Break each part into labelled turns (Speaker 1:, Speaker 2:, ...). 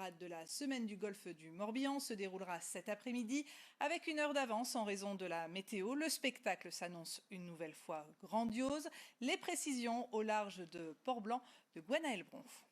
Speaker 1: parade de la semaine du golfe du Morbihan se déroulera cet après-midi avec une heure d'avance en raison de la météo. Le spectacle s'annonce une nouvelle fois grandiose. Les précisions au large de Port-Blanc de Gwenaëlle Bronf.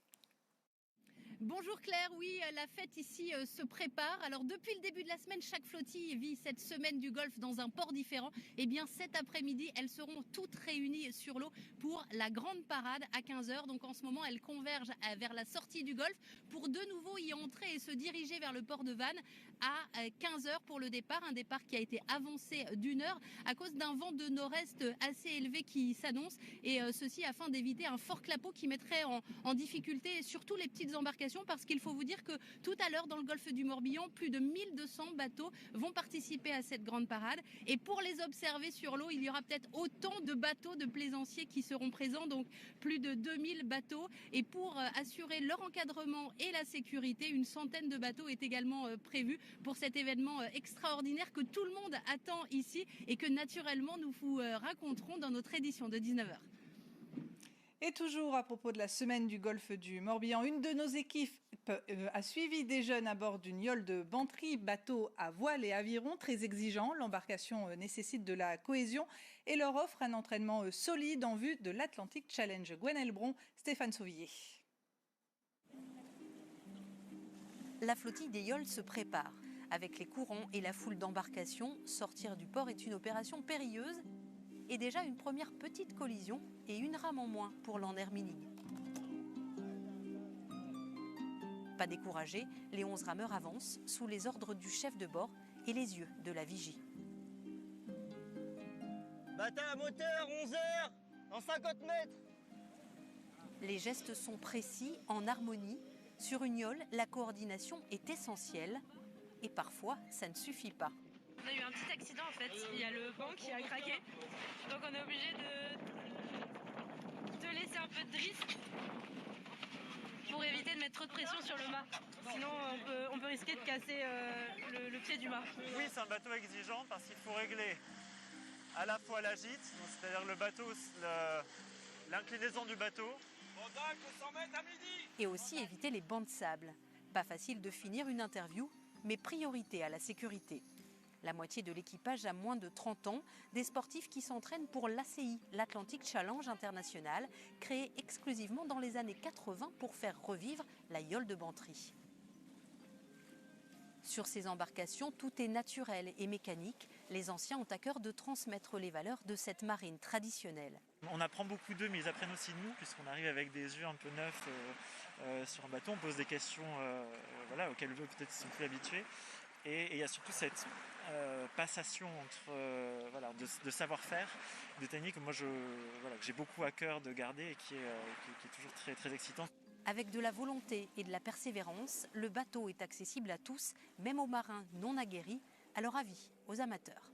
Speaker 2: Bonjour Claire, oui, la fête ici se prépare. Alors depuis le début de la semaine, chaque flottille vit cette semaine du golfe dans un port différent. Et bien cet après-midi, elles seront toutes réunies sur l'eau pour la grande parade à 15h. Donc en ce moment, elles convergent vers la sortie du golfe pour de nouveau y entrer et se diriger vers le port de Vannes à 15h pour le départ. Un départ qui a été avancé d'une heure à cause d'un vent de nord-est assez élevé qui s'annonce. Et ceci afin d'éviter un fort clapot qui mettrait en difficulté surtout les petites embarcations, parce qu'il faut vous dire que tout à l'heure dans le golfe du Morbihan, plus de 1200 bateaux vont participer à cette grande parade. Et pour les observer sur l'eau, il y aura peut-être autant de bateaux de plaisanciers qui seront présents, donc plus de 2000 bateaux. Et pour assurer leur encadrement et la sécurité, une centaine de bateaux est également prévue pour cet événement extraordinaire que tout le monde attend ici et que naturellement nous vous raconterons dans notre édition de 19h.
Speaker 1: Et toujours à propos de la semaine du golfe du Morbihan, une de nos équipes a suivi des jeunes à bord d'une yole de Bantry, bateau à voile et aviron très exigeant. L'embarcation nécessite de la cohésion et leur offre un entraînement solide en vue de l'Atlantic Challenge. Gwenaëlle Bronf, Stéphane Sauvillier.
Speaker 3: La flottille des yoles se prépare. Avec les courants et la foule d'embarcations, sortir du port est une opération périlleuse. Et déjà une première petite collision et une rame en moins pour l'Andermining. Pas découragés, les 11 rameurs avancent sous les ordres du chef de bord et les yeux de la vigie.
Speaker 4: Matin à moteur, 11h, dans 50 mètres.
Speaker 3: Les gestes sont précis, en harmonie. Sur une yole, la coordination est essentielle. Et parfois, ça ne suffit pas.
Speaker 5: On a eu un petit accident en fait, il y a le banc qui a craqué, donc on est obligé de laisser un peu de risque pour éviter de mettre trop de pression sur le mât. Sinon on peut risquer de casser le pied du mât.
Speaker 6: Oui, c'est un bateau exigeant parce qu'il faut régler à la fois la gîte, c'est-à-dire le bateau, l'inclinaison du bateau.
Speaker 3: Et aussi éviter les bancs de sable. Pas facile de finir une interview, mais priorité à la sécurité. La moitié de l'équipage a moins de 30 ans, des sportifs qui s'entraînent pour l'ACI, l'Atlantic Challenge International, créé exclusivement dans les années 80 pour faire revivre la yole de Bantry. Sur ces embarcations, tout est naturel et mécanique. Les anciens ont à cœur de transmettre les valeurs de cette marine traditionnelle.
Speaker 6: On apprend beaucoup d'eux, mais ils apprennent aussi de nous, puisqu'on arrive avec des yeux un peu neufs sur un bateau. On pose des questions auxquelles eux peut-être ils sont plus habitués. Et il y a surtout cette passation entre de savoir-faire, de technique que moi que j'ai beaucoup à cœur de garder et qui est toujours très, très excitant.
Speaker 3: Avec de la volonté et de la persévérance, le bateau est accessible à tous, même aux marins non aguerris, alors avis aux amateurs.